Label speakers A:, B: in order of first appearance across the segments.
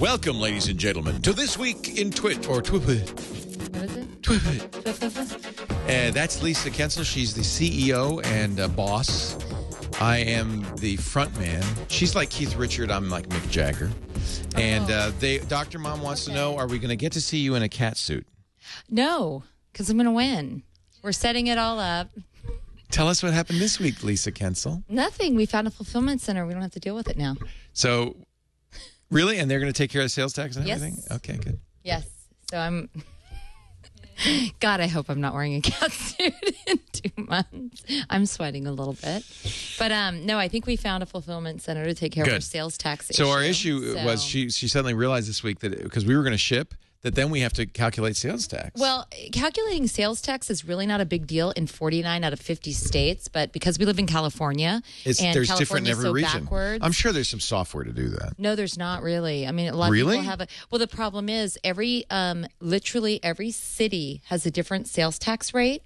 A: Welcome, ladies and gentlemen, to This Week in TWiT, or TWiT.
B: What is it?
A: TWiT. That's Lisa Kensel. She's the CEO and boss. I am the front man. She's like Keith Richard. I'm like Mick Jagger. And Dr. Mom wants to know, are we going to get to see you in a cat suit?
B: No, because I'm going to win. We're setting it all up.
A: Tell us what happened this week, Lisa Kensel.
B: Nothing. We found a fulfillment center. We don't have to deal with it now.
A: So, really? And they're going to take care of the sales tax and
B: Yes.
A: everything? Okay, good.
B: Yes. So I'm... God, I hope I'm not wearing a cat suit in 2 months. I'm sweating a little bit. But no, I think we found a fulfillment center to take care of our sales tax issue.
A: So our issue was she suddenly realized this week that because we were going to ship, that then we have to calculate sales tax.
B: Well, calculating sales tax is really not a big deal in 49 out of 50 states, but because we live in California,
A: there's different in every
B: so
A: region.
B: Backwards,
A: I'm sure there's some software to do that.
B: No, there's not really. I mean, a lot of people have a... Well, the problem is literally every city has a different sales tax rate,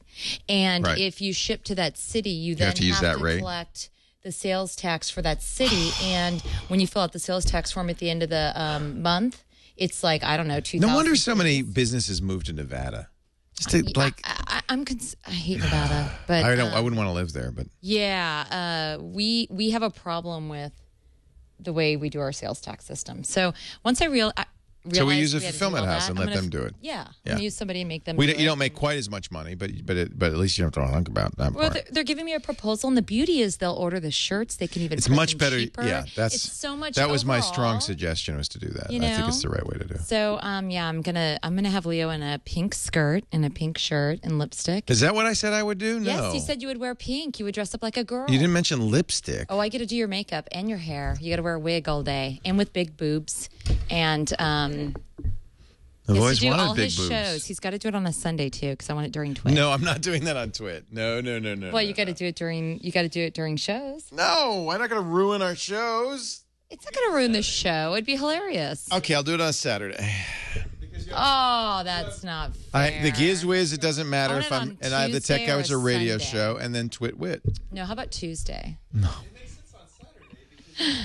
B: and if you ship to that city, you then have to use that rate. Collect the sales tax for that city, and when you fill out the sales tax form at the end of the month, it's like, I don't know, 2,000.
A: No wonder so many businesses moved to Nevada. Just to,
B: I hate Nevada, but
A: I wouldn't want to live there. But
B: yeah, we have a problem with the way we do our sales tax system. So once I realized,
A: so we use a fulfillment house and let them do it.
B: Yeah, I'm gonna use somebody and make them.
A: You don't make quite as much money, but at least you don't have to think about that.
B: Well, they're giving me a proposal, and the beauty is they'll order the shirts. They can even.
A: It's much better.
B: Cheaper.
A: Yeah,
B: it's so much.
A: That was my strong suggestion, was to do that. I think it's the right way to do it.
B: So yeah, I'm gonna have Leo in a pink skirt and a pink shirt and lipstick.
A: Is that what I said I would do? No.
B: Yes, you said you would wear pink. You would dress up like a girl.
A: You didn't mention lipstick.
B: Oh, I get to do your makeup and your hair. You got to wear a wig all day and with big boobs and.
A: I've always
B: do
A: wanted
B: all
A: big
B: his
A: boobs.
B: shows. He's got to do it on a Sunday too, because I want it during TWiT.
A: No, I'm not doing that on TWiT. No.
B: Well, you got to do it during. You got to do it during shows.
A: No, I'm not going to ruin our shows.
B: It's not going to ruin the show. It'd be hilarious.
A: Okay, I'll do it on Saturday.
B: Oh, that's not fair.
A: The Giz Wiz, it doesn't matter if I'm. And I have the Tech Guys a radio
B: Sunday.
A: show, and then TWiT Wit.
B: No, how about Tuesday?
A: No.
C: It makes sense on Saturday because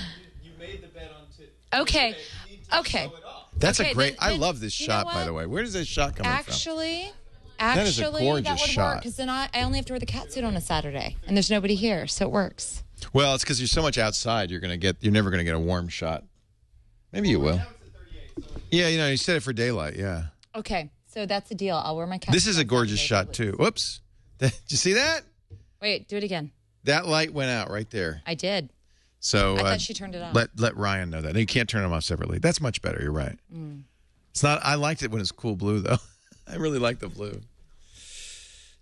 C: you made the bet on TWiT.
B: Okay. Okay.
A: That's
B: okay,
A: a great.
B: then,
A: I love this shot, by the way. Where does this shot come from?
B: Actually,
A: that is a gorgeous
B: that would
A: shot.
B: work because then I only have to wear the cat suit on a Saturday, and there's nobody here, so it works.
A: Well, it's because you're so much outside. You're never gonna get a warm shot. Maybe you will. Yeah, you set it for daylight. Yeah.
B: Okay, so that's the deal. I'll wear my cat.
A: This is a gorgeous shot too. Whoops. Did you see that?
B: Wait, do it again.
A: That light went out right there.
B: I did.
A: So
B: I thought she turned it off.
A: Let Ryan know that. You can't turn them off separately. That's much better. You're right. It's not. I liked it when it's cool blue though. I really like the blue.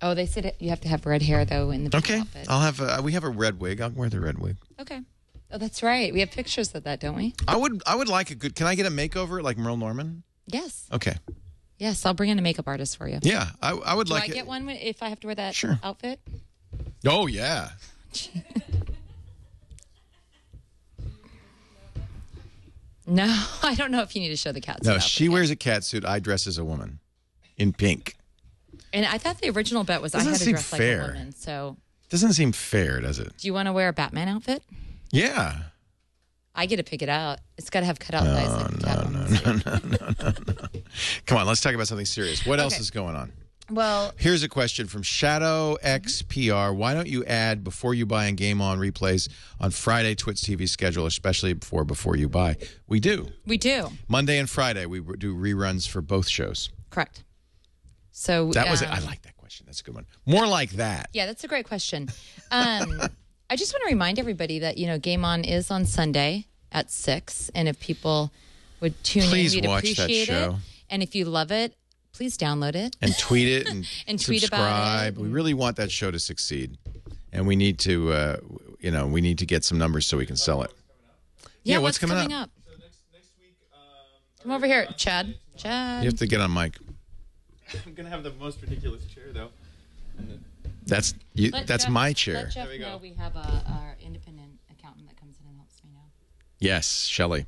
B: Oh, they said you have to have red hair though in the outfit.
A: I'll have. We have a red wig. I'll wear the red wig.
B: Okay. Oh, that's right. We have pictures of that, don't we?
A: I would like a good. Can I get a makeover like Merle Norman?
B: Yes.
A: Okay.
B: Yes, I'll bring in a makeup artist for you.
A: Yeah, I would like.
B: Do I get one if I have to wear that outfit?
A: Oh yeah.
B: No, I don't know if you need to show the cat suit.
A: No, she wears a cat suit. I dress as a woman in pink.
B: And I thought the original bet was I had to dress like a woman. So
A: doesn't seem fair, does it?
B: Do you want to wear a Batman outfit?
A: Yeah.
B: I get to pick it out. It's got to have cutout thighs.
A: No. Come on, let's talk about something serious. What else is going on?
B: Well,
A: here's a question from Shadow XPR. Why don't you add before you buy and game on replays on Friday TWiT's TV schedule, especially before you buy? We do.
B: We do.
A: Monday and Friday we do reruns for both shows.
B: Correct. So
A: that was it. I like that question. That's a good one. More like that.
B: Yeah, that's a great question. I just want to remind everybody that Game On is on Sunday at 6, and if people would tune in, we'd appreciate it. And if you love it, please download it
A: and tweet it and,
B: and
A: tweet subscribe. About it. We really want that show to succeed, and we need to, we need to get some numbers so we can sell it.
B: Yeah, what's coming up?
C: So next week,
B: come over here, Chad. Chad,
A: you have to get on mic.
C: I'm gonna have the most ridiculous chair though.
A: That's my chair.
B: Let Jeff know we have our independent accountant that comes in and helps me now.
A: Yes, Shelley.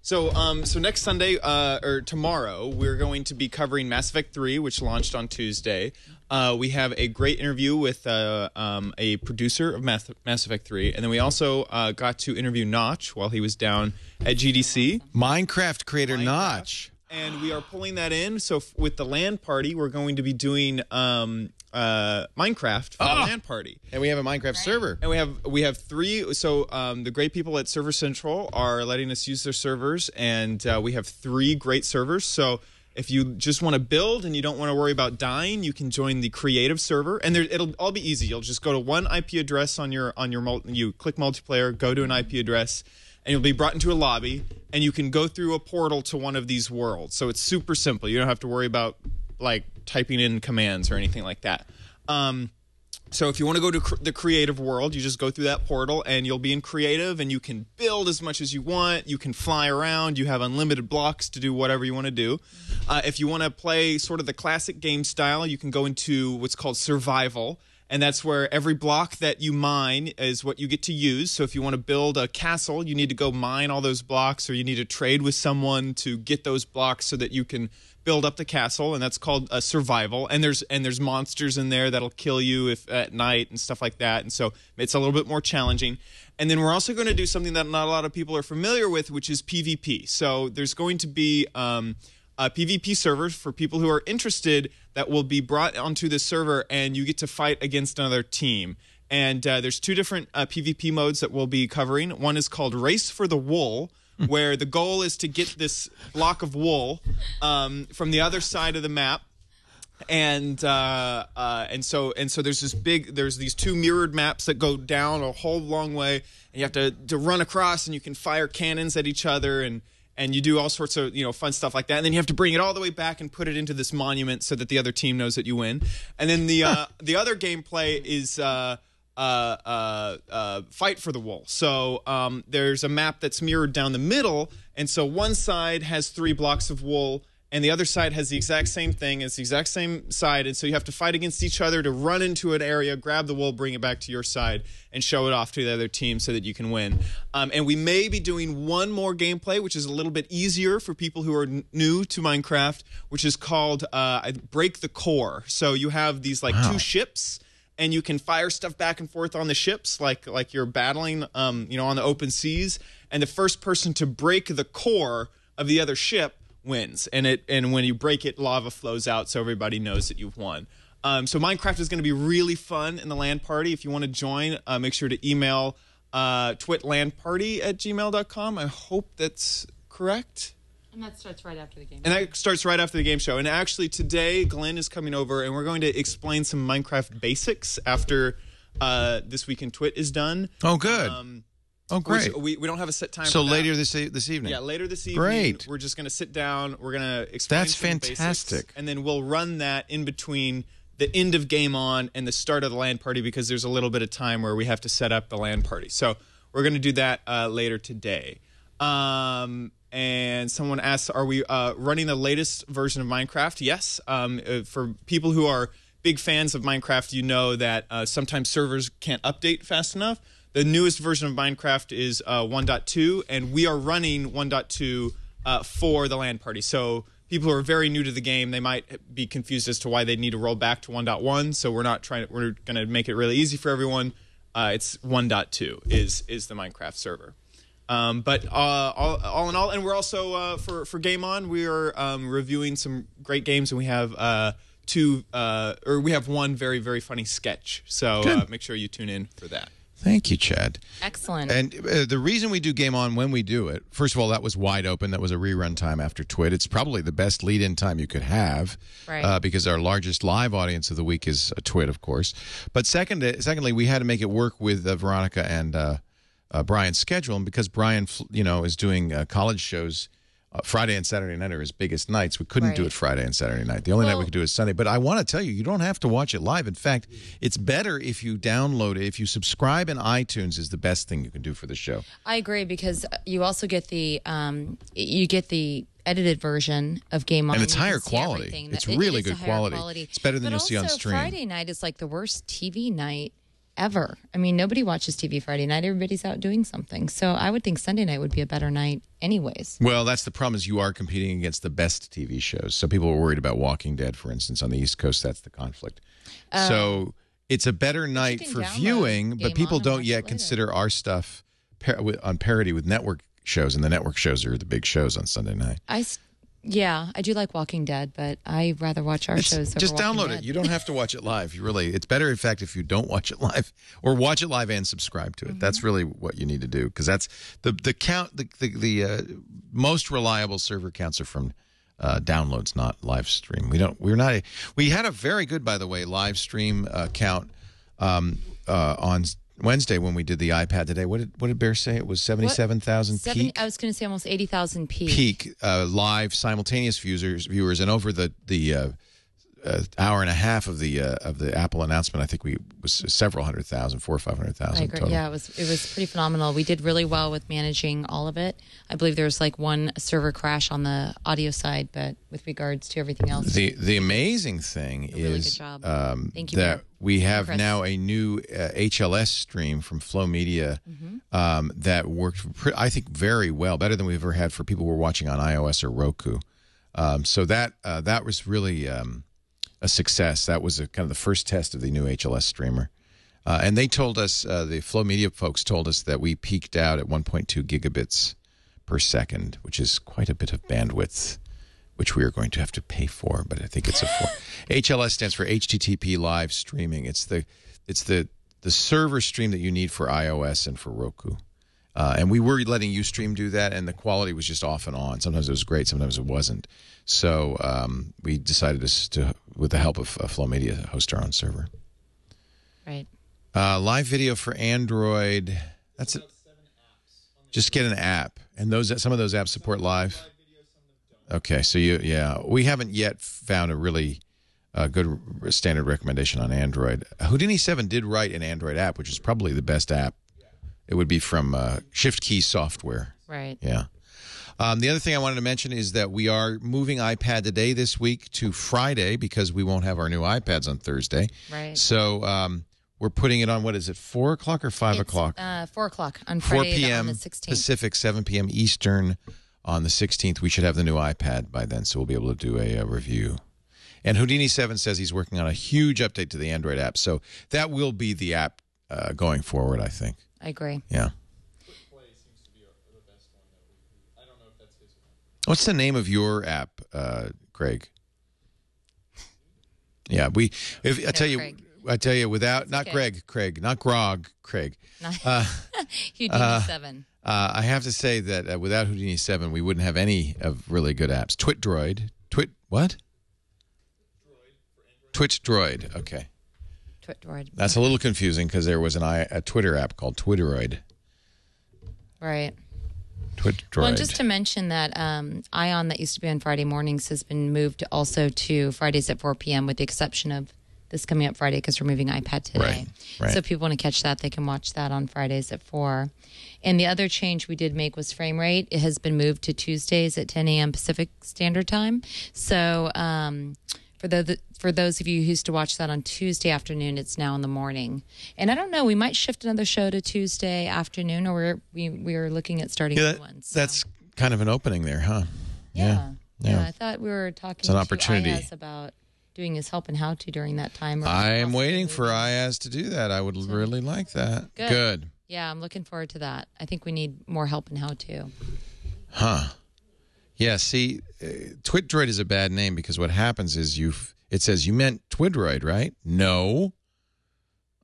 D: So next Sunday or tomorrow, we're going to be covering Mass Effect 3, which launched on Tuesday. We have a great interview with a producer of Mass Effect 3, and then we also got to interview Notch while he was down at GDC.
A: Minecraft creator Notch.
D: And we are pulling that in. So with the LAN party, we're going to be doing Minecraft for the LAN party.
A: And we have a Minecraft server.
D: And we have 3. So the great people at Server Central are letting us use their servers, and we have 3 great servers. So if you just want to build and you don't want to worry about dying, you can join the creative server, and it'll all be easy. You'll just go to one IP address on your you click multiplayer, go to an IP address, and you'll be brought into a lobby, and you can go through a portal to one of these worlds. So it's super simple. You don't have to worry about like typing in commands or anything like that. So if you want to go to the creative world, you just go through that portal, and you'll be in creative, and you can build as much as you want. You can fly around. You have unlimited blocks to do whatever you want to do. If you want to play sort of the classic game style, you can go into what's called survival. And that's where every block that you mine is what you get to use. So if you want to build a castle, you need to go mine all those blocks, or you need to trade with someone to get those blocks so that you can build up the castle, and that's called survival. And there's monsters in there that'll kill you if at night and stuff like that. And so it's a little bit more challenging. And then we're also going to do something that not a lot of people are familiar with, which is PvP. So there's going to be PvP servers for people who are interested that will be brought onto this server, and you get to fight against another team. And there's 2 different PvP modes that we'll be covering. One is called Race for the Wool, where the goal is to get this block of wool from the other side of the map. And so there's these 2 mirrored maps that go down a whole long way, and you have to run across, and you can fire cannons at each other, and you do all sorts of fun stuff like that. And then you have to bring it all the way back and put it into this monument so that the other team knows that you win. And then the other gameplay is fight for the wool. So there's a map that's mirrored down the middle, and so one side has 3 blocks of wool, and the other side has the exact same thing. It's the exact same side, and so you have to fight against each other to run into an area, grab the wool, bring it back to your side, and show it off to the other team so that you can win. And we may be doing one more gameplay, which is a little bit easier for people who are new to Minecraft, which is called Break the Core. So you have these 2 ships, and you can fire stuff back and forth on the ships like you're battling on the open seas. And the first person to break the core of the other ship wins, and when you break it, lava flows out, so everybody knows that you've won. So Minecraft is going to be really fun in the LAN party. If you want to join, make sure to email twitlandparty@gmail.com. I hope that's correct.
B: And that starts right after the game.
D: And that starts right after the game show. And actually today, Glenn is coming over, and we're going to explain some Minecraft basics after This Week in Twit is done.
A: Oh, good. Oh, great.
D: We don't have a set time.
A: So later this evening.
D: Yeah, later this evening.
A: Great.
D: We're just going to sit down. We're going to explain some
A: fantastic.
D: Basics, and then we'll run that in between the end of Game On and the start of the LAN party, because there's a little bit of time where we have to set up the LAN party. So we're going to do that later today. And someone asked, are we running the latest version of Minecraft? Yes. For people who are big fans of Minecraft, you know that sometimes servers can't update fast enough. The newest version of Minecraft is 1.2, and we are running 1.2 for the LAN party. So people who are very new to the game, they might be confused as to why they need to roll back to 1.1. So we're going to make it really easy for everyone. It's 1.2 is the Minecraft server. But all in all, and we're also for Game On, we are reviewing some great games, and we have we have one very, very funny sketch. So make sure you tune in for that.
A: Thank you, Chad.
B: Excellent.
A: And the reason we do Game On when we do it, first of all, that was wide open. That was a rerun time after TWiT. It's probably the best lead-in time you could have,
B: right?
A: Because our largest live audience of the week is TWiT, of course. But secondly, we had to make it work with Veronica and Brian's schedule, and because Brian, is doing college shows. Friday and Saturday night are his biggest nights. We couldn't do it Friday and Saturday night. The only night we could do is Sunday. But I want to tell you don't have to watch it live. In fact, it's better if you download it. If you subscribe in iTunes is the best thing you can do for the show.
B: I agree, because you also get the edited version of Game On.
A: And it's higher quality. It's really good quality. It's better than you'll see on stream.
B: Friday night is like the worst TV night ever. I mean, nobody watches TV Friday night. Everybody's out doing something. So I would think Sunday night would be a better night anyways.
A: Well, that's the problem is you are competing against the best TV shows. So people are worried about Walking Dead, for instance, on the East Coast. That's the conflict. So it's a better night for viewing, but people don't yet consider our stuff on parity with network shows, and the network shows are the big shows on Sunday night.
B: Yeah, I do like Walking Dead, but I'd rather watch our shows.
A: Just download it. You don't have to watch it live. It's better, in fact, if you don't watch it live, or watch it live and subscribe to it. That's really what you need to do, because that's the count. The most reliable server counts are from downloads, not live stream. We had a very good, by the way, live stream count on Wednesday when we did the iPad today. What did Bear say? It was 77,000 peak.
B: I was going to say almost 80,000 peak.
A: Peak live simultaneous viewers, and over the hour and a half of the Apple announcement, I think we was several 100,000, 400,000 or 500,000 total.
B: Yeah, it was pretty phenomenal. We did really well with managing all of it. I believe there was like one server crash on the audio side, but with regards to everything else,
A: the amazing thing is
B: Thank you,
A: that we have now a new HLS stream from Flow Media that worked, I think, very well, better than we've ever had for people who were watching on iOS or Roku. So that was really a success. That was kind of the first test of the new HLS streamer. And they told us, the Flow Media folks told us that we peaked out at 1.2 gigabits per second, which is quite a bit of bandwidth, which we are going to have to pay for, but I think it's a HLS stands for HTTP live streaming. It's the server stream that you need for iOS and for Roku. And we were letting Ustream do that, and the quality was just off and on. Sometimes it was great, sometimes it wasn't. So we decided to, with the help of Flow Media, host our own server.
B: Right.
A: Live video for Android. That's it. Just get an app, and some of those apps support live. Okay, so we haven't yet found a really good standard recommendation on Android. Houdini 7 did write an Android app, which is probably the best app. It would be from Shift Key Software.
B: Right.
A: Yeah. The other thing I wanted to mention is that we are moving iPad Today this week to Friday because we won't have our new iPads on Thursday.
B: Right.
A: So we're putting it on, what is it, 4 o'clock or 5 o'clock?
B: 4 o'clock on Friday,
A: 4 p.m.
B: on the 16th.
A: Pacific, 7 p.m. Eastern on the 16th. We should have the new iPad by then, so we'll be able to do a review. And Houdini 7 says he's working on a huge update to the Android app, so that will be the app going forward, I think.
B: I agree.
A: Yeah. What's the name of your app, Craig? Yeah, I tell you, without not Greg, Craig, not Grog, Craig.
B: Houdini 7.
A: I have to say that without Houdini 7, we wouldn't have any of really good apps. What? TwitDroid. Okay.
B: TwitDroid.
A: That's a little confusing because there was a Twitter app called Twitteroid.
B: Right.
A: TwitDroid.
B: Well, and just to mention that Ion that used to be on Friday mornings has been moved also to Fridays at 4 p.m. with the exception of this coming up Friday because we're moving iPad today.
A: Right.
B: So if people want to catch that, they can watch that on Fridays at 4. And the other change we did make was frame rate. It has been moved to Tuesdays at 10 a.m. Pacific Standard Time. So for those of you who used to watch that on Tuesday afternoon, it's now in the morning. And I don't know, we might shift another show to Tuesday afternoon, or we are looking at starting new ones. So.
A: That's kind of an opening there, huh?
B: Yeah. I thought we were talking
A: to Ayaz
B: about doing his help and how to during that time.
A: I am waiting for Ayaz to do that. I would really like that. Good.
B: Yeah, I'm looking forward to that. I think we need more help and how to.
A: Huh. Yeah, see, TwitDroid is a bad name because what happens is it says you meant Twidroid, right? No,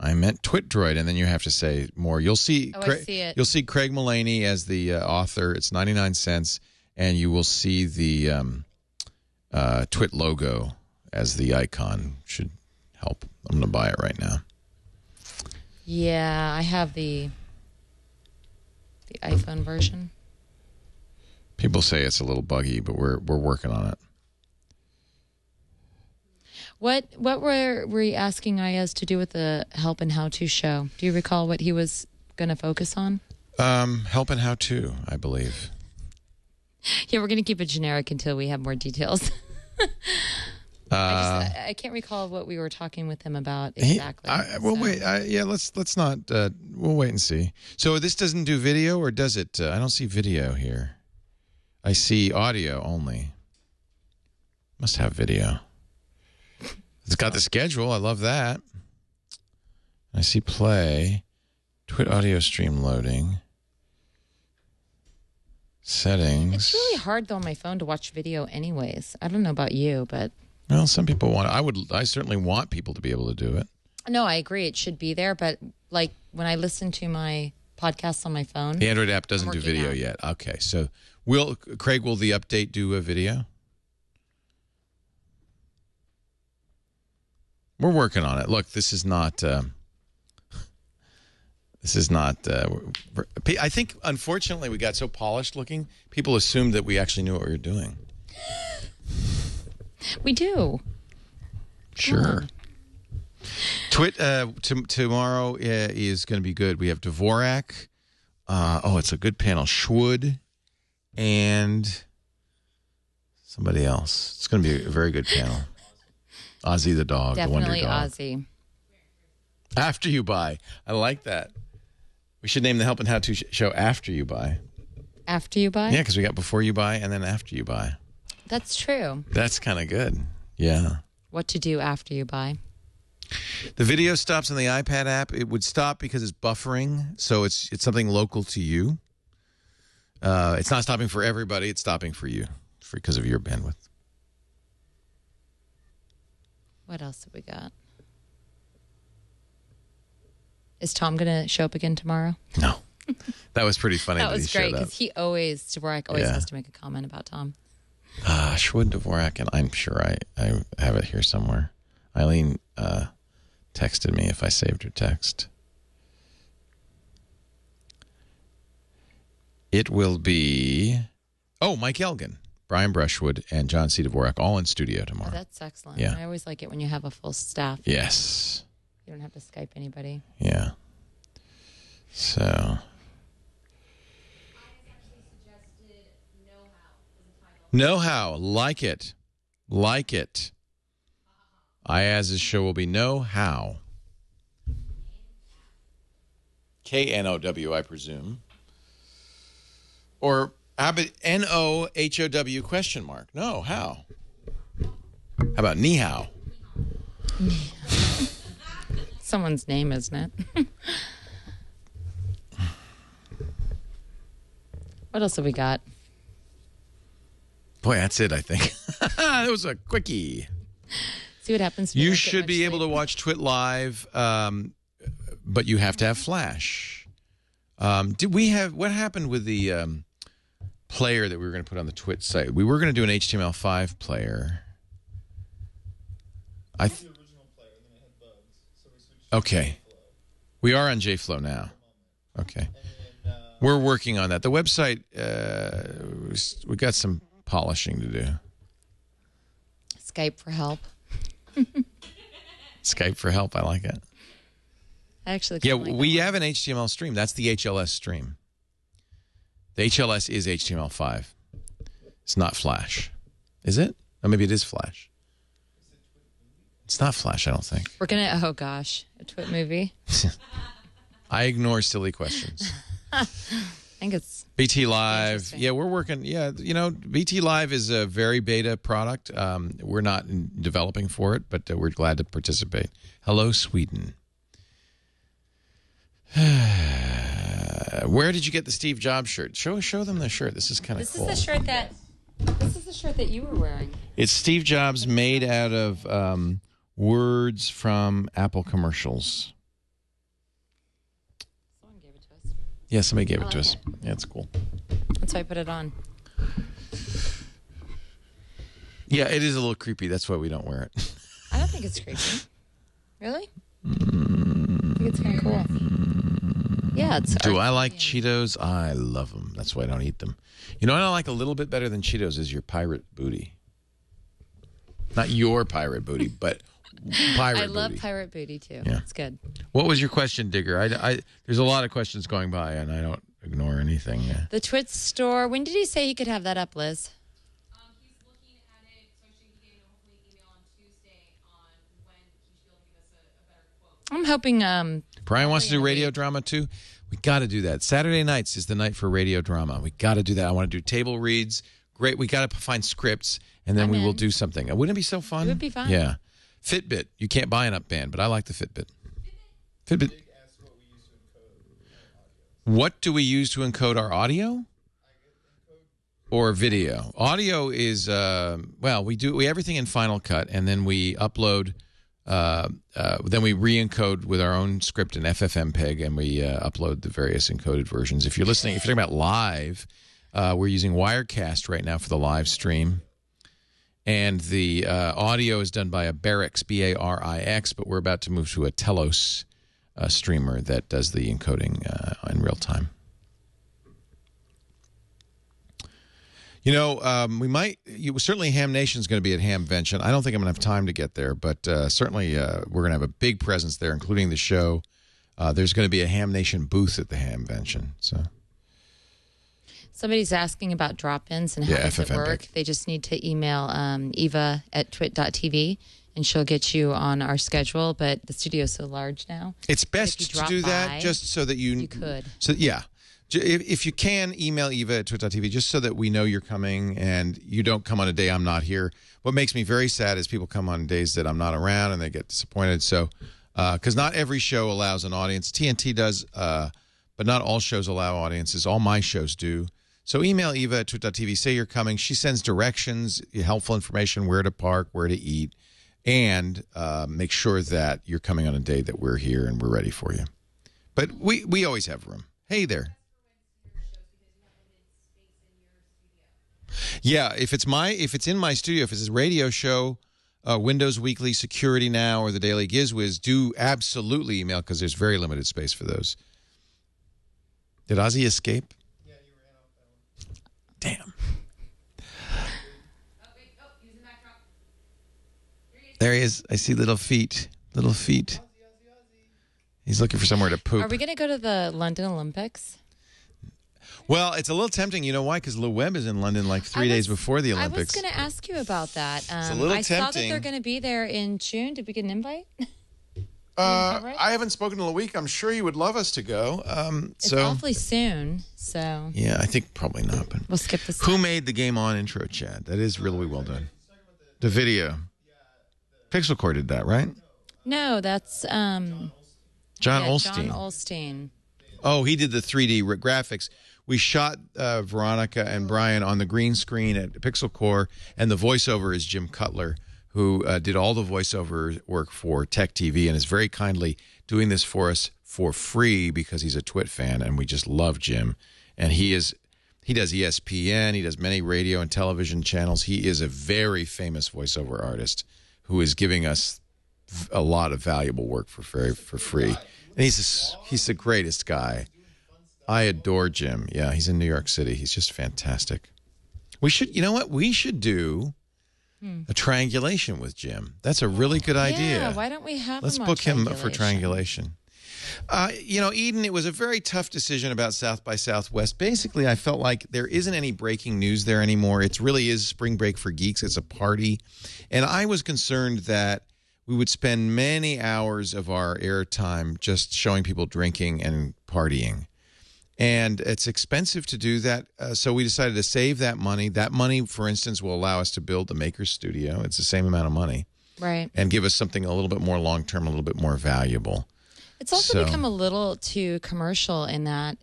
A: I meant TwitDroid, and then you have to say more. You'll see.
B: I see it.
A: You'll see Craig Mullaney as the author. It's 99 cents, and you will see the Twit logo as the icon. Should help. I'm going to buy it right now.
B: Yeah, I have the iPhone version.
A: People say it's a little buggy, but we're working on it.
B: What were we asking Ayaz to do with the help and how to show? Do you recall what he was going to focus on?
A: Help and how to, I believe.
B: Yeah, we're going to keep it generic until we have more details. I can't recall what we were talking with him about exactly.
A: Wait. Let's not. We'll wait and see. So this doesn't do video, or does it? I don't see video here. I see audio only. Must have video. It's got the schedule. I love that. I see play. TWiT audio stream loading. Settings.
B: It's really hard though on my phone to watch video anyways. I don't know about you, but
A: well, some people want it. I certainly want people to be able to do it.
B: No, I agree. It should be there, but like when I listen to my podcasts on my phone,
A: the Android app doesn't do video yet. Okay, so Craig, will the update do a video? We're working on it. Look, this is not. I think, unfortunately, we got so polished looking, people assumed that we actually knew what we were doing.
B: We do.
A: Sure. TWiT tomorrow is going to be good. We have Dvorak. It's a good panel. Schwood and somebody else. It's going to be a very good panel. Ozzy the dog.
B: Definitely
A: the wonder dog.
B: Ozzy.
A: After You Buy. I like that. We should name the Help and How To show After You Buy.
B: After You Buy?
A: Yeah, because we got Before You Buy and then After You Buy.
B: That's true.
A: That's kind of good. Yeah.
B: What to do after you buy.
A: The video stops on the iPad app. It would stop because it's buffering, so it's something local to you. It's not stopping for everybody. It's stopping for you because of your bandwidth.
B: What else have we got? Is Tom going to show up again tomorrow?
A: No. That was pretty funny.
B: That was great because Dvorak always has to make a comment about Tom.
A: Schwood, Dvorak, and I'm sure I have it here somewhere. Eileen texted me if I saved her text. It will be, Mike Elgin, Brian Brushwood, and John C. Dvorak all in studio tomorrow.
B: Oh, that's excellent.
A: Yeah.
B: I always like it when you have a full staff.
A: Yes.
B: You don't have to Skype anybody.
A: Yeah. So. Know How. Like it. Like it. Iaz's show will be Know How. K-N-O-W, I presume. Or how about N-O-H-O-W question mark? No, how? How about Ni Hao?
B: Someone's name, isn't it? What else have we got?
A: Boy, that's it, I think. That was a quickie.
B: See what happens.
A: You should be able to watch TWiT live, but you have to have Flash. What happened with the player that we were going to put on the TWiT site? We were going to do an HTML5 player. Okay. We are on JFlow now. Okay. We're working on that. The website, we got some polishing to do.
B: Skype for help.
A: Skype for help. I like it.
B: Actually,
A: we have an HTML stream. That's the HLS stream. The HLS is HTML5. It's not Flash. Is it? Or maybe it is Flash. It's not Flash, I don't think.
B: We're going to, a TWiT movie.
A: I ignore silly questions.
B: I think it's
A: BT Live. Yeah, we're working. Yeah, BT Live is a very beta product. We're not developing for it, but we're glad to participate. Hello, Sweden. Where did you get the Steve Jobs shirt? Show them the shirt. This is kind of cool.
B: This is the shirt that you were wearing.
A: It's Steve Jobs made out of words from Apple commercials.
B: Someone gave it to us.
A: Yeah, somebody gave it to us. Yeah, it's cool.
B: That's why I put it on.
A: Yeah, it is a little creepy. That's why we don't wear it.
B: I don't think it's creepy. Really? I think it's kind of cool. Yeah, it's.
A: Do I like Cheetos? I love them. That's why I don't eat them. You know what I like a little bit better than Cheetos is your pirate booty. Not your pirate booty, but pirate booty.
B: I love pirate booty too.
A: Yeah.
B: It's good.
A: What was your question, Digger? There's a lot of questions going by, and I don't ignore anything. Yeah.
B: The TWiT store. When did he say he could have that up, Liz?
E: He's looking at it, so I should get hopefully email on
B: I'm hoping.
A: Brian wants to do radio drama too. We got to do that. Saturday nights is the night for radio drama. We got to do that. I want to do table reads. Great. We got to find scripts, and then we will do something. Wouldn't it be so fun?
B: It would be fun.
A: Yeah. Fitbit. You can't buy an up band, but I like the Fitbit. Fitbit. What do we use to encode our audio? Or video? Audio is well, we do everything in Final Cut, and then we upload. Then we re-encode with our own script in FFmpeg, and we upload the various encoded versions. If you're listening, if you're talking about live, we're using Wirecast right now for the live stream, and the audio is done by a Barix, B-A-R-I-X, but we're about to move to a Telos streamer that does the encoding in real time. You know, we might. Certainly, Ham Nation's going to be at Hamvention. I don't think I'm going to have time to get there, but certainly we're going to have a big presence there, including the show. There's going to be a Ham Nation booth at the Hamvention. So,
B: somebody's asking about drop-ins and how does it work. They just need to email Eva at twit.tv, and she'll get you on our schedule. But the studio's so large now.
A: It's best to do that just so that you
B: could.
A: So yeah. If you can, email Eva at twit.tv just so that we know you're coming and you don't come on a day I'm not here. What makes me very sad is people come on days that I'm not around and they get disappointed. So, because not every show allows an audience. TNT does, but not all shows allow audiences. All my shows do. So email Eva at twit.tv, say you're coming. She sends directions, helpful information, where to park, where to eat, and make sure that you're coming on a day that we're here and we're ready for you. But we always have room. Hey there. Yeah, if it's in my studio, if it's a radio show, Windows Weekly, Security Now, or the Daily Gizwiz, do absolutely email because there's very limited space for those. Did Ozzy escape?
C: Yeah, he ran off that one.
A: Damn.
B: He's in the back drop.
A: There he is. I see little feet. Little feet. He's looking for somewhere to poop.
B: Are we going to go to the London Olympics?
A: Well, it's a little tempting. You know why? Because Lil Webb is in London like 3 days before the Olympics.
B: I was going to ask you about that.
A: It's a little tempting.
B: I saw that they're going to be there in June. Did we get an invite?
A: I haven't spoken in a week. I'm sure you would love us to go.
B: It's awfully soon, so...
A: Yeah, I think probably not. But
B: we'll skip this.
A: Who made the Game On intro, Chad? That is really well done. The video. Pixel Core did that, right?
B: No, that's...
A: John Olstein.
B: John Olstein.
A: Oh, he did the 3D graphics. We shot Veronica and Brian on the green screen at Pixel Core, and the voiceover is Jim Cutler, who did all the voiceover work for Tech TV and is very kindly doing this for us for free because he's a TWiT fan, and we just love Jim. And he does ESPN, he does many radio and television channels. He is a very famous voiceover artist who is giving us a lot of valuable work for free. And he's the greatest guy. I adore Jim. Yeah, he's in New York City. He's just fantastic. We should, you know what? We should do a triangulation with Jim. That's a really good idea.
B: Yeah, why don't we have
A: Let's book him for triangulation. You know, Eden, it was a very tough decision about South by Southwest. Basically, I felt like there isn't any breaking news there anymore. It really is spring break for geeks. It's a party. And I was concerned that we would spend many hours of our airtime just showing people drinking and partying. And it's expensive to do that, so we decided to save that money. That money, for instance, will allow us to build the Maker's Studio. It's the same amount of money.
B: Right.
A: And give us something a little bit more long-term, a little bit more valuable.
B: It's also become a little too commercial in that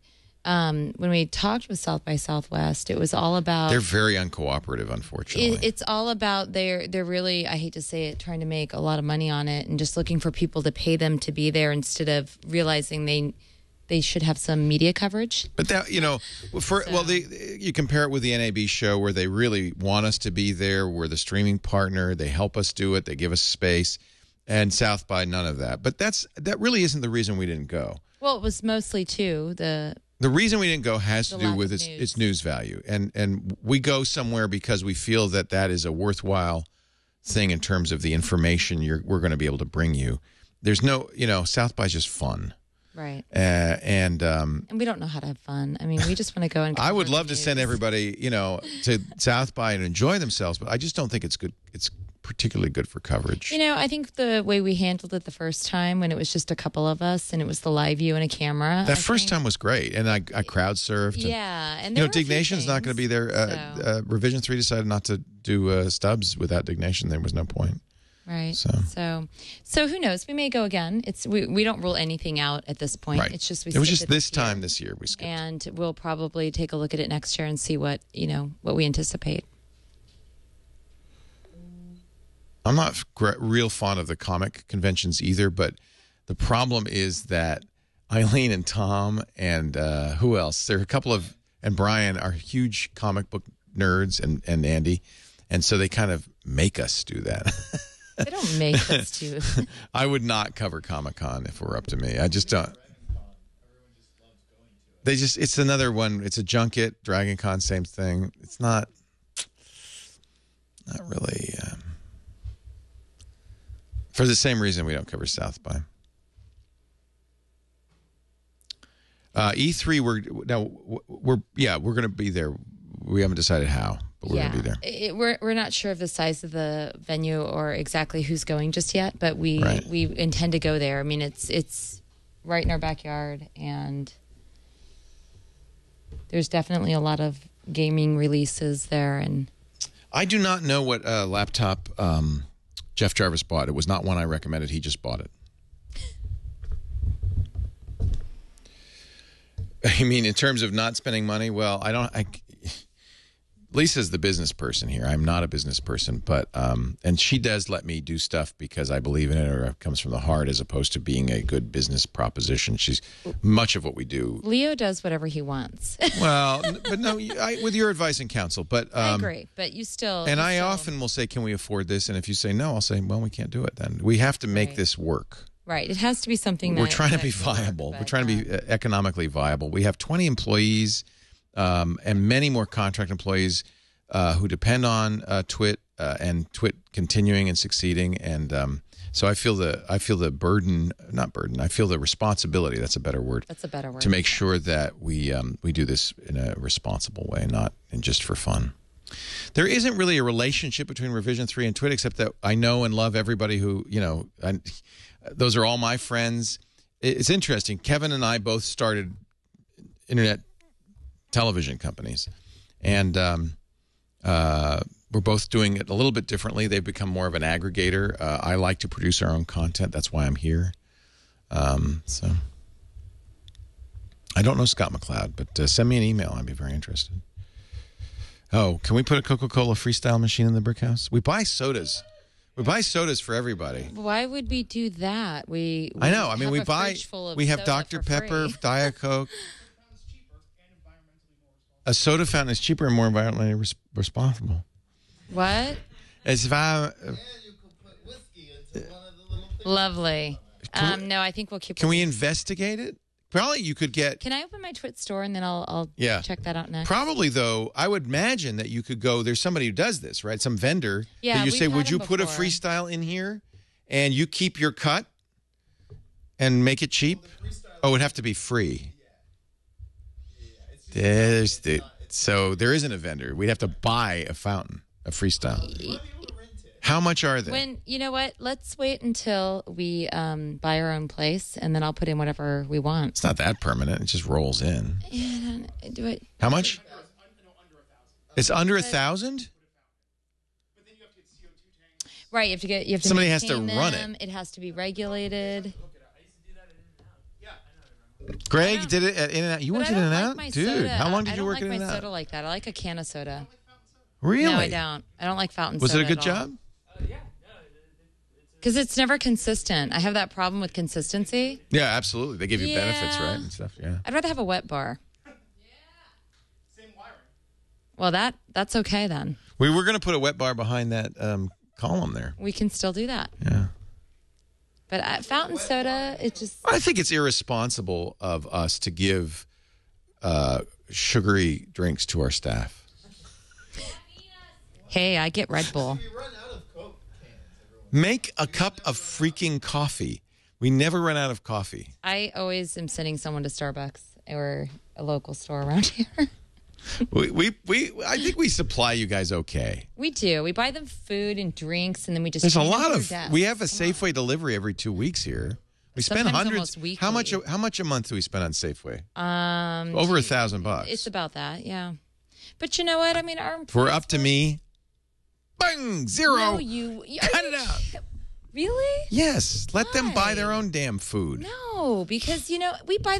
B: when we talked with South by Southwest, it was all about...
A: They're very uncooperative, unfortunately.
B: It's all about they're really, I hate to say it, trying to make a lot of money on it and just looking for people to pay them to be there instead of realizing they should have some media coverage.
A: But that, you know, you compare it with the NAB show where they really want us to be there. We're the streaming partner. They help us do it. They give us space. And South by, none of that. But that really isn't the reason we didn't go.
B: Well, it was mostly, too, the
A: reason we didn't go has to do with its news value. And we go somewhere because we feel that is a worthwhile thing in terms of the information we're going to be able to bring you. There's no, you know, South by is just fun.
B: Right.
A: And
B: we don't know how to have fun. I mean, we just want to go and
A: I would love to send everybody, you know, to South by and enjoy themselves, but I just don't think it's good. It's particularly good for coverage.
B: You know, I think the way we handled it the first time when it was just a couple of us and it was the live view and a camera.
A: That first time was great, and I crowd surfed.
B: Yeah, and
A: Dignation's not going to be there. Revision 3 decided not to do stubs without Dignation. There was no point.
B: Right. So who knows? We may go again. We don't rule anything out at this point.
A: Right.
B: It's just
A: it was just this time this year we skipped.
B: And we'll probably take a look at it next year and see what we anticipate.
A: I'm not real fond of the comic conventions either, but the problem is that Eileen and Tom and who else? There are a couple of, and Brian are huge comic book nerds, and Andy, and so they kind of make us do that.
B: They don't make us do.
A: I would not cover Comic-Con if it were up to me. I just don't. It's another one. It's a junket. Dragon Con, same thing. It's not really. For the same reason we don't cover South by. E3, we're going to be there. We haven't decided how, but we're going to be there.
B: We're not sure of the size of the venue or exactly who's going just yet, but we intend to go there. I mean, it's right in our backyard, and there's definitely a lot of gaming releases there. And
A: I do not know what laptop Jeff Jarvis bought. It was not one I recommended. He just bought it. I mean, in terms of not spending money, well, Lisa's the business person here. I'm not a business person, but and she does let me do stuff because I believe in it or it comes from the heart as opposed to being a good business proposition. She's much of what we do.
B: Leo does whatever he wants.
A: Well, but no, with your advice and counsel. But
B: I agree, but you still.
A: And I often will say, "Can we afford this?" And if you say no, I'll say, "Well, we can't do it. Then we have to make this work."
B: Right. It has to be something
A: we're trying to be viable. We're trying to be economically viable. We have 20 employees and many more contract employees who depend on TWiT and TWiT continuing and succeeding. And so I feel the burden, not burden. I feel the responsibility. That's a better word.
B: That's a better word.
A: To make sure that we do this in a responsible way, not just for fun. There isn't really a relationship between Revision 3 and TWiT, except that I know and love everybody who, those are all my friends. It's interesting. Kevin and I both started internet television companies, and we're both doing it a little bit differently. They've become more of an aggregator. I like to produce our own content. That's why I'm here. So I don't know Scott McLeod, but send me an email. I'd be very interested. Oh, can we put a Coca-Cola freestyle machine in the brick house? We buy sodas. We buy sodas for everybody.
B: Why would we do that? I know.
A: I mean, we have Dr. Pepper, Diet Coke. A soda fountain is cheaper and more environmentally responsible.
B: What?
A: As if I.
C: You can put whiskey into one of the little things.
B: Lovely. No, I think we'll keep.
A: Can we investigate it? Probably you could get.
B: Can I open my TWiT store and then I'll check that out next?
A: Probably though, I would imagine that you could go. There's somebody who does this, right? Some vendor. Yeah. That you say, would you put a freestyle in here, and you keep your cut, and make it cheap? Oh, it would have to be free. So there isn't a vendor. We'd have to buy a fountain, a freestyle. How much are they?
B: You know what? Let's wait until we buy our own place, and then I'll put in whatever we want.
A: It's not that permanent. It just rolls in.
B: Yeah, do it.
A: How much? It's under 1,000?
B: Right. You have to.
A: Somebody has to run
B: it. It has to be regulated.
A: Greg did it at In-N-Out. You went to In-N-Out? Dude, how long did you work at In-N-Out?
B: I don't like my soda like that. I like a can of soda.
A: Really?
B: No, I don't. I don't like fountain soda.
A: Was it a good job?
C: Yeah.
B: Because it's never consistent. I have that problem with consistency.
A: Yeah, absolutely. They give you benefits, right? And stuff, yeah.
B: I'd rather have a wet bar.
C: Yeah. Same wiring.
B: Well, that's okay then.
A: We were going to put a wet bar behind that column there.
B: We can still do that.
A: Yeah.
B: But fountain soda, it just...
A: I think it's irresponsible of us to give sugary drinks to our staff.
B: Hey, I get Red Bull.
C: We run out of Coke cans.
A: Make a cup of freaking coffee. We never run out of coffee.
B: I always am sending someone to Starbucks or a local store around here.
A: I think we supply you guys okay.
B: We do. We buy them food and drinks, and then we just.
A: There's a lot of. We have a Safeway delivery every 2 weeks here. We spend hundreds. How much a month do we spend on Safeway? Over $1,000.
B: It's about that, yeah. But you know what? I mean,
A: we're up to me. Bang! Zero.
B: No,
A: cut it out.
B: Really?
A: Yes. Let them buy their own damn food.
B: No, because we buy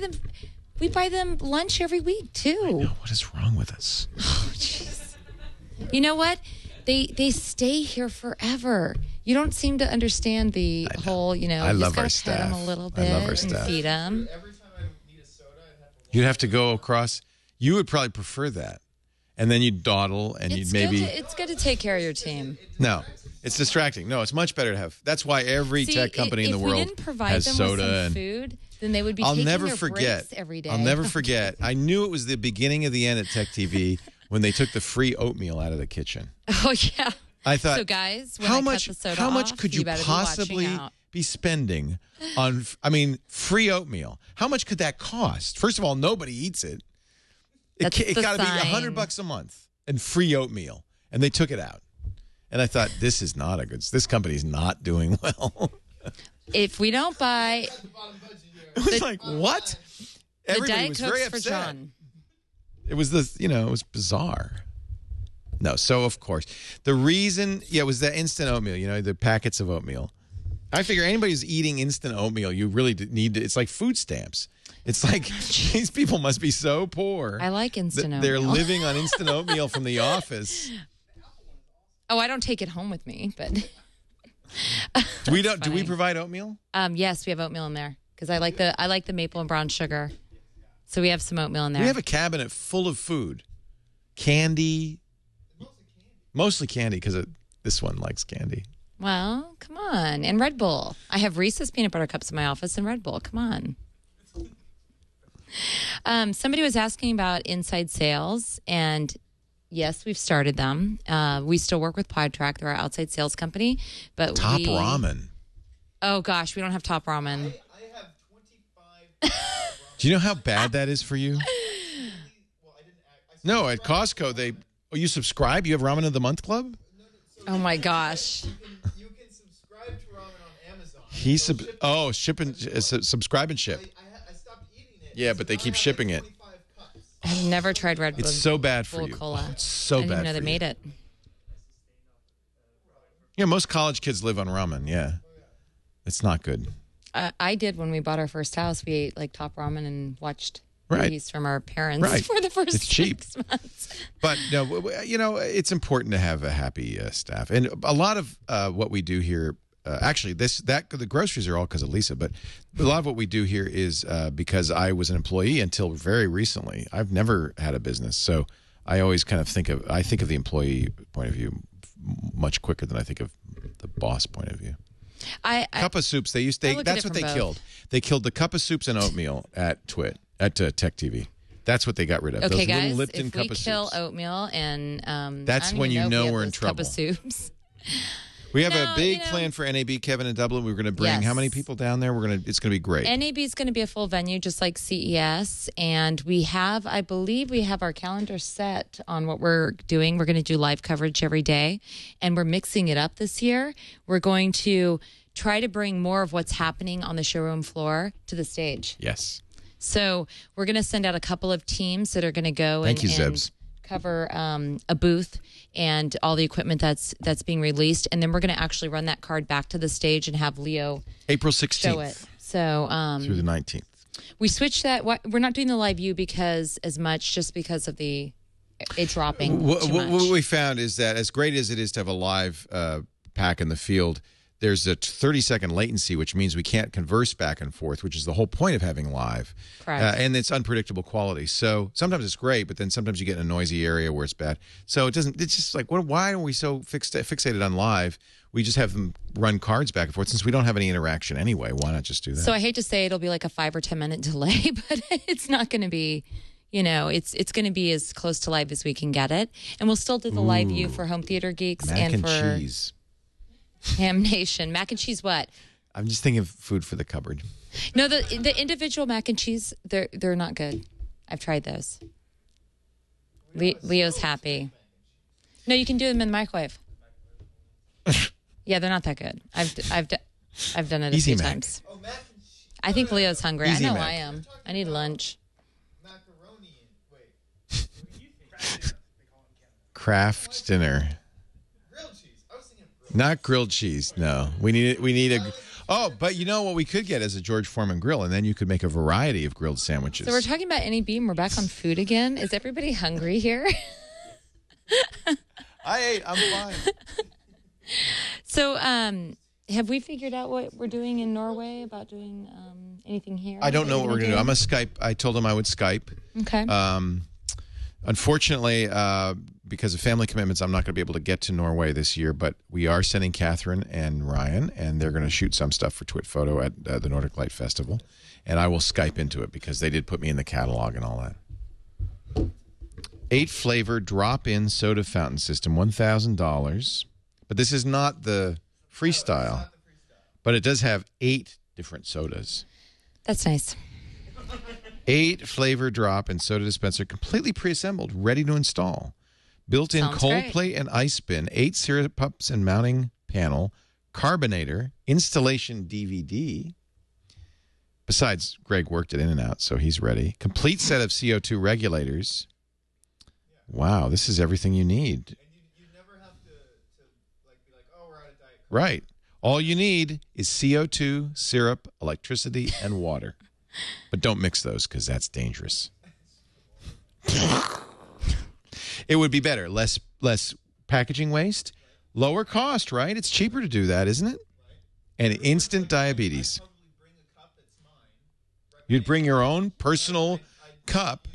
B: them lunch every week too.
A: I know. What is wrong with us?
B: Oh, jeez. You know what? They stay here forever. You don't seem to understand the whole,
A: I love our staff.
B: Pet them a little bit.
A: I love our staff.
B: And feed them.
C: Every time I need a soda, I have to.
A: You'd have to go across. You would probably prefer that, and then you'd dawdle, and you'd maybe.
B: It's good to take care of your team.
A: No, it's distracting. No, it's much better to have. That's why every tech company in the world has soda and
B: food. Then they would be taking their breaks every day.
A: I'll never forget. I knew it was the beginning of the end at Tech TV when they took the free oatmeal out of the kitchen.
B: Oh yeah.
A: I thought,
B: so guys, when
A: how
B: I
A: much?
B: cut the soda
A: how much
B: off,
A: could you possibly be spending on? I mean, free oatmeal. How much could that cost? First of all, nobody eats it. It got to be $100 a month and free oatmeal, and they took it out. And I thought, this is not a good. This company's not doing well.
B: If we don't buy,
A: it was like what? Everybody was very upset.
B: For John.
A: It was it was bizarre. No, so of course the reason, it was that instant oatmeal. The packets of oatmeal. I figure anybody who's eating instant oatmeal, you really need to. It's like food stamps. It's like these people must be so poor.
B: I like instant oatmeal.
A: They're living on instant oatmeal from the office.
B: Oh, I don't take it home with me, but
A: do we provide oatmeal?
B: Yes, we have oatmeal in there because I like the maple and brown sugar. So we have some oatmeal in there.
A: We have a cabinet full of food, candy. Mostly candy because this one likes candy.
B: Well, come on. And Red Bull. I have Reese's peanut butter cups in my office and Red Bull. Come on. Somebody was asking about inside sales, and yes, we've started them. We still work with PodTrack. They're our outside sales company. But
A: Top Ramen.
B: Oh, gosh. We don't have Top Ramen.
C: I have 25.
A: Do you know how bad that is for you? No, at Costco, you subscribe? You have Ramen of the Month Club?
B: Oh, my gosh.
C: You can subscribe to ramen on Amazon.
A: Subscribe and ship.
C: I stopped eating it.
A: Yeah, but they keep shipping it.
B: I've never tried Red Bull.
A: It's so bad for you.
B: Cola.
A: Oh, it's so bad for you.
B: I didn't know they made it.
A: Yeah, most college kids live on ramen, yeah. It's not good.
B: I did when we bought our first house. We ate like Top Ramen and watched movies from our parents for the first 6 months.
A: But no, it's important to have a happy staff, and a lot of what we do here. Actually, the groceries are all because of Lisa, but a lot of what we do here is because I was an employee until very recently. I've never had a business, so I always kind of think of the employee point of view much quicker than I think of the boss point of view. Cup of soups. That's what they killed. They killed the cup of soups and oatmeal at TWiT. At Tech TV. That's what they got rid of.
B: Okay,
A: those
B: guys,
A: little Lipton
B: if
A: cup
B: we
A: of
B: kill
A: soups.
B: oatmeal and
A: that's when you know we're in trouble.
B: Cup of soups.
A: We have a big plan for NAB, Kevin, in Dublin. We're going to bring how many people down there? It's going to be great.
B: NAB is going to be a full venue, just like CES, and I believe we have our calendar set on what we're doing. We're going to do live coverage every day, and we're mixing it up this year. We're going to try to bring more of what's happening on the showroom floor to the stage.
A: Yes.
B: So we're going to send out a couple of teams that are going to go and cover a booth and all the equipment that's being released, and then we're going to actually run that card back to the stage and have Leo
A: April 16th
B: show it. So
A: through the 19th.
B: We switched that. We're not doing the live view just because of it dropping.
A: What we found is that as great as it is to have a live pack in the field, there's a 30-second latency, which means we can't converse back and forth, which is the whole point of having live.
B: Correct.
A: And it's unpredictable quality. So sometimes it's great, but then sometimes you get in a noisy area where it's bad. So it's just like, why are we so fixated on live? We just have them run cards back and forth. Since we don't have any interaction anyway, why not just do that?
B: So I hate to say it'll be like a 5 or 10 minute delay, but it's not going to be, it's going to be as close to live as we can get it. And we'll still do the live view for Home Theater Geeks
A: and
B: for
A: cheese.
B: Ham Nation. Mac and cheese what?
A: I'm just thinking of food for the cupboard.
B: No, the individual mac and cheese, they're not good. I've tried those. Leo's happy. No, you can do them in the microwave. Yeah, they're not that good. I've done it a few times. I think Leo's hungry. I know I am. I need lunch.
A: Kraft dinner. Not grilled cheese. No, we need a. Oh, but you know what we could get is a George Foreman grill, and then you could make a variety of grilled sandwiches.
B: So we're talking about Any Beam. We're back on food again. Is everybody hungry here?
A: I ate. I'm fine.
B: So, have we figured out what we're doing in Norway about doing anything here?
A: I don't know what we're going to do. I'm going to Skype. I told him I would Skype.
B: Okay.
A: Unfortunately, because of family commitments, I'm not going to be able to get to Norway this year, but we are sending Catherine and Ryan, and they're going to shoot some stuff for TWiT Photo at the Nordic Light Festival, and I will Skype into it because they did put me in the catalog and all that. 8-flavor drop-in soda fountain system, $1,000, but this is not the freestyle, but it does have 8 different sodas.
B: That's nice.
A: 8-flavor drop and soda dispenser, completely pre-assembled, ready to install. Built-in cold plate and ice bin, 8 syrup cups and mounting panel, carbonator, installation DVD. Besides, Greg worked it in and out, so he's ready. Complete set of CO2 regulators. Wow, this is everything you need.
C: And you never have to be like, oh, we're out of Diet Coke.
A: Right. All you need is CO2, syrup, electricity, and water. But don't mix those because that's dangerous. It would be better. Less packaging waste, lower cost, right? It's cheaper to do that, isn't it? And instant diabetes. You'd bring your own personal cup.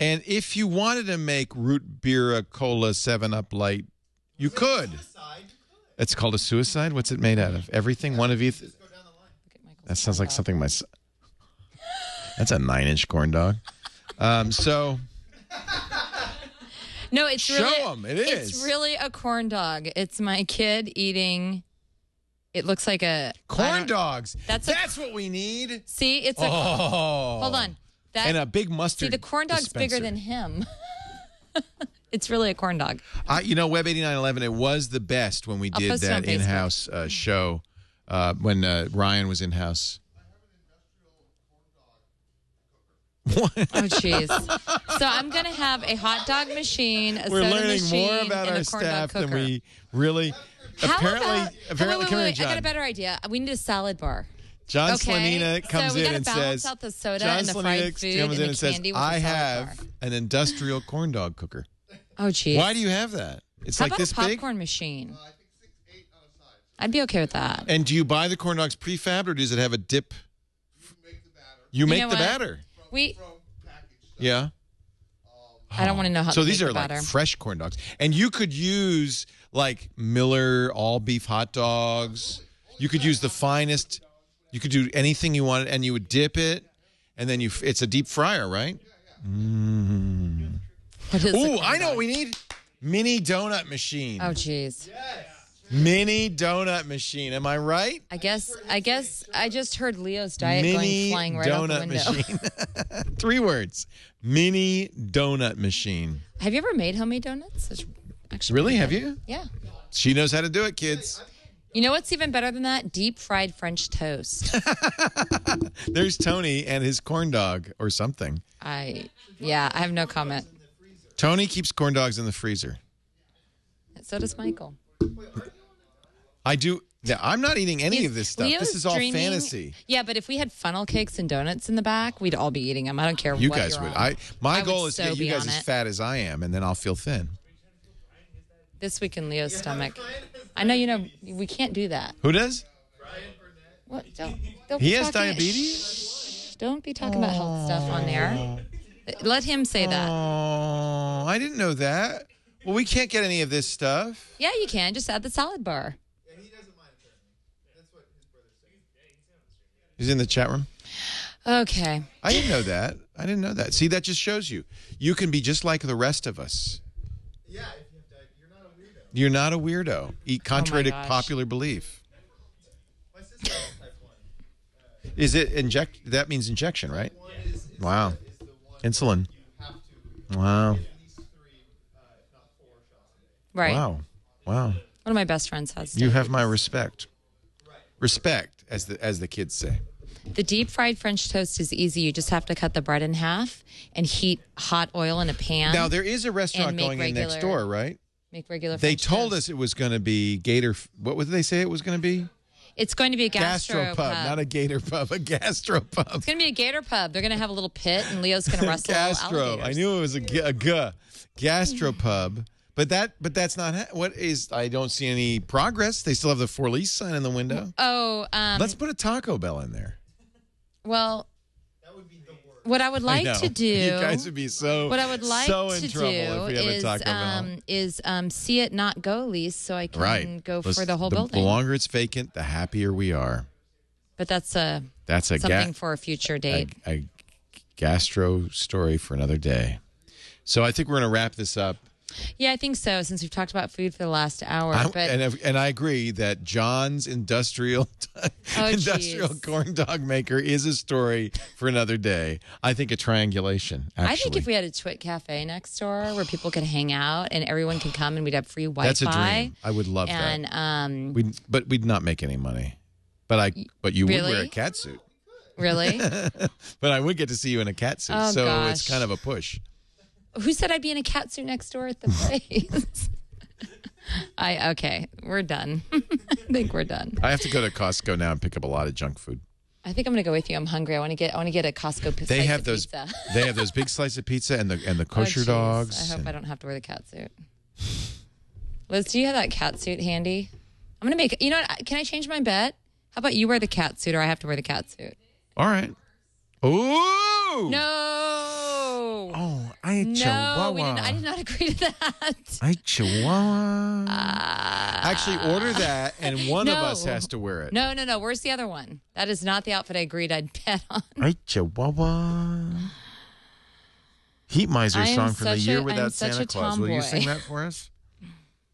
A: And if you wanted to make root beer, cola, 7-Up Light, you could. It's called a suicide? What's it made out of? Everything? One of each? That sounds like something my son... That's a 9-inch corn dog. So...
B: No, it's
A: show
B: really...
A: them. It is.
B: It's really a corn dog. It's my kid eating... It looks like a...
A: Corn dogs.
B: That's
A: what we need.
B: See, it's a... Hold on.
A: And a big mustard
B: See, the corn dog's
A: dispenser.
B: bigger than him. It's really a corn dog.
A: You know, Web 8911, it was the best when we did that in-house show when Ryan was in-house. What?
B: Oh, jeez. So I'm going to have a hot dog machine, a
A: We're
B: soda
A: learning
B: machine,
A: more about
B: and
A: our
B: a corn
A: staff
B: dog
A: than
B: cooker.
A: we really... Apparently,
B: wait. I got a better idea. We need a salad bar.
A: John Slanina comes in and says,
B: balance out the soda and the fried food and the candy with
A: I
B: the salad
A: have
B: bar.
A: an industrial corn dog cooker.
B: Oh, jeez.
A: Why do you have that? It's
B: How
A: like
B: about
A: this
B: a popcorn
A: big?
B: machine?
C: I think 6, 8 on a side.
B: I'd be okay with that.
A: And do you buy the corn dogs prefab or does it have a dip?
C: You make the batter.
A: You make
B: know
A: the
B: what?
A: batter.
C: From packaged stuff.
A: Yeah.
B: I don't want to know how
A: So
B: to
A: these
B: make
A: are
B: the
A: like
B: batter.
A: fresh corn dogs. And you could use like Miller all beef hot dogs. You could use the finest. You could do anything you wanted and you would dip it and then it's a deep fryer, right? Mm. Ooh, I know what we need. Mini donut machine.
B: Oh, jeez.
A: Mini donut machine. Am I right?
B: I guess I just heard Leo's diet
A: Mini
B: going flying right out the
A: donut
B: window.
A: machine. 3 words. Mini donut machine.
B: Have you ever made homemade donuts? It's actually
A: Really?
B: pretty
A: Have
B: good.
A: you?
B: Yeah.
A: She knows how to do it, kids.
B: You know what's even better than that? Deep fried French toast.
A: There's Tony and his corn dog or something.
B: I have no comment.
A: Tony keeps corn dogs in the freezer.
B: So does Michael.
A: I do. Yeah, I'm not eating any of this stuff.
B: Leo's
A: this is all
B: dreaming-
A: fantasy.
B: Yeah, but if we had funnel cakes and donuts in the back, we'd all be eating them. I don't care
A: You
B: what
A: guys
B: you're
A: would.
B: on.
A: My
B: I
A: goal
B: would
A: is to
B: so
A: get you
B: be
A: guys
B: on
A: as
B: it.
A: fat as I am, and then I'll feel thin.
B: This week in Leo's stomach. I know, we can't do that.
A: Who does?
B: What? Don't
A: He
B: be
A: has
B: talking-
A: diabetes?
B: Shh, don't be talking about health stuff on there. Let him say that.
A: Oh, I didn't know that. Well, we can't get any of this stuff.
B: Yeah, you can. Just add the salad bar.
C: Yeah, he doesn't mind apparently. That's what his brother said.
A: He's in the chat room.
B: Okay.
A: I didn't know that. I didn't know that. See, that just shows you. You can be just like the rest of us.
C: Yeah, if you have diabetes, you're not a weirdo.
A: You're not a weirdo. Contrary to
B: gosh.
A: popular belief.
C: My sister has type 1.
A: Is it inject? That means injection, right?
C: One is
A: Wow.
C: is the one
A: Insulin.
C: you have to.
A: Wow.
B: Right.
A: Wow.
B: One of my best friends has steak.
A: You have my respect. Respect, as the kids say.
B: The deep fried French toast is easy. You just have to cut the bread in half and heat hot oil in a pan.
A: Now, there is a restaurant going in next door, right?
B: Make regular
A: They
B: French
A: told
B: toast.
A: us it was going to be Gator. What did they say it was going to be?
B: It's going to be a gastropub.
A: Not a gator pub, a gastropub.
B: It's going to be a gator pub. They're going to have a little pit, and Leo's going to wrestle alligators.
A: I knew it was a gastropub. But that's not what is. I don't see any progress. They still have the for lease sign in the window.
B: Oh,
A: let's put a Taco Bell in there.
B: Well, that would be the worst. What I would like to do,
A: you guys would be so.
B: What I would like
A: so
B: to
A: in trouble
B: do
A: if we have a Taco Bell.
B: is see it not go lease, so I can go for the whole building.
A: The longer it's vacant, the happier we are.
B: But that's something for a future date.
A: A gastro story for another day. So I think we're going to wrap this up.
B: Yeah, I think so, since we've talked about food for the last hour.
A: And I agree that John's industrial corn dog maker is a story for another day. I think a triangulation, actually.
B: I think if we had a TWiT cafe next door where people could hang out and everyone could come and we'd have free Wi-Fi.
A: That's a dream. I would love that. But we'd not make any money. But you would wear a cat suit.
B: Really?
A: But I would get to see you in a cat suit.
B: Oh, gosh.
A: It's kind of a push.
B: Who said I'd be in a cat suit next door at the place? Okay, we're done. I think we're done.
A: I have to go to Costco now and pick up a lot of junk food.
B: I think I'm going to go with you. I'm hungry. I want to get a Costco pizza.
A: They have those big slice of pizza and the kosher dogs.
B: I hope I don't have to wear the cat suit. Liz, do you have that cat suit handy? I'm going to make. You know what? Can I change my bet? How about you wear the cat suit, or I have to wear the cat suit?
A: All right. Ooh.
B: No.
A: Oh, I Chihuahua.
B: I did not agree to that.
A: I Chihuahua. Actually, order that, and one of us has to wear it.
B: No. Where's the other one? That is not the outfit I agreed I'd bet on.
A: I Chihuahua. Heat Miser song from the Year Without Santa Claus. Will you sing that for us?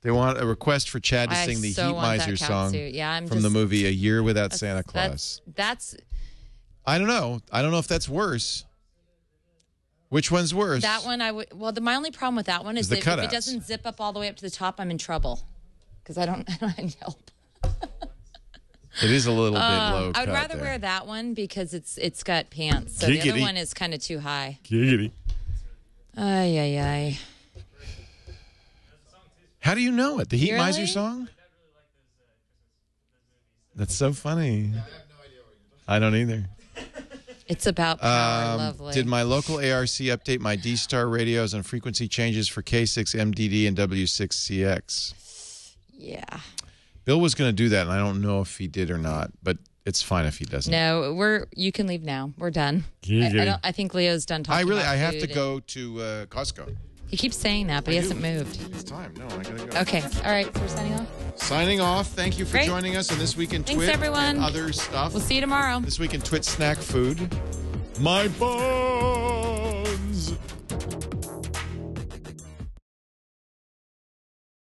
A: They want a request for Chad to sing the Heat Miser song from the movie A Year Without Santa Claus.
B: That's.
A: I don't know. I don't know if that's worse. Which one's worse?
B: That one I would. Well, my only problem with that one is that if it doesn't zip up all the way up to the top, I'm in trouble because I don't have any help.
A: It is a little bit low.
B: I would rather wear that one because it's got pants. So the other one is kind of too high.
A: Giggity.
B: Ay.
A: How do you know it? The Heat Miser song? That's so funny. I don't either.
B: It's about power, lovely.
A: Did my local ARC update my D-Star radios on frequency changes for K6MDD and W6CX?
B: Yeah.
A: Bill was going to do that, and I don't know if he did or not, but it's fine if he doesn't.
B: No, you can leave now. We're done. I think Leo's done talking about
A: I have to go to Costco.
B: He keeps saying that, but he hasn't moved.
A: It's time. No, I got to go.
B: Okay. All right. So we're signing off.
A: Signing off. Thank you for joining us on This Week in TWiT.
B: Thanks, everyone.
A: And other stuff.
B: We'll see you tomorrow.
A: This Week in TWiT Snack Food. My boy.